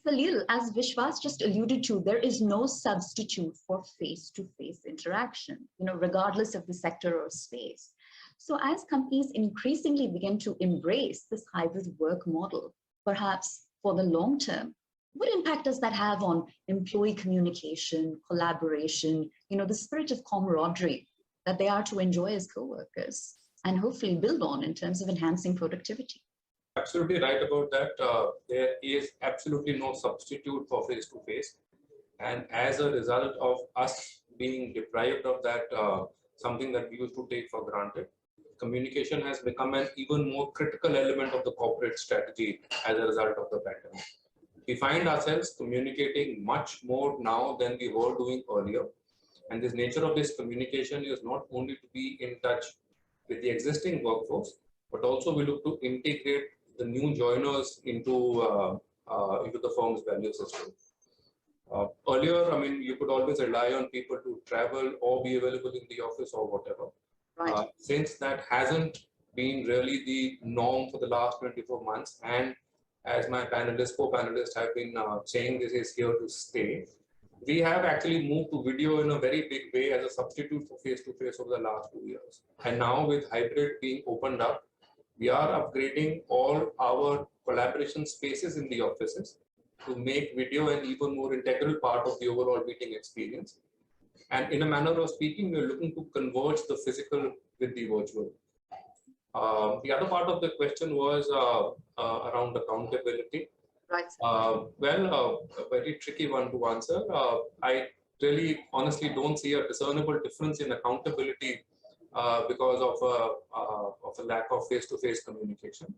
Salil, as Vishwas just alluded to, there is no substitute for face-to-face interaction, regardless of the sector or space. So as companies increasingly begin to embrace this hybrid work model, perhaps for the long term, what impact does that have on employee communication, collaboration, the spirit of camaraderie that they are to enjoy as co-workers and hopefully build on in terms of enhancing productivity? Absolutely right about that. There is absolutely no substitute for face-to-face. And as a result of us being deprived of that, something that we used to take for granted, communication has become an even more critical element of the corporate strategy as a result of the pandemic. We find ourselves communicating much more now than we were doing earlier. And this nature of this communication is not only to be in touch with the existing workforce, but also we look to integrate the new joiners into the firm's value system. Earlier, I mean, you could always rely on people to travel or be available in the office or whatever. Right. Since that hasn't been really the norm for the last 24 months, and as my co-panelists have been saying, this is here to stay. We have actually moved to video in a very big way as a substitute for face-to-face over the last 2 years. And now with hybrid being opened up, we are upgrading all our collaboration spaces in the offices to make video an even more integral part of the overall meeting experience. And in a manner of speaking, we're looking to converge the physical with the virtual. The other part of the question was around accountability. Right. A very tricky one to answer. I really honestly don't see a discernible difference in accountability because of a lack of face-to-face communication.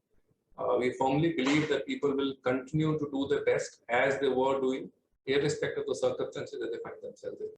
We firmly believe that people will continue to do their best as they were doing, irrespective of the circumstances that they find themselves in.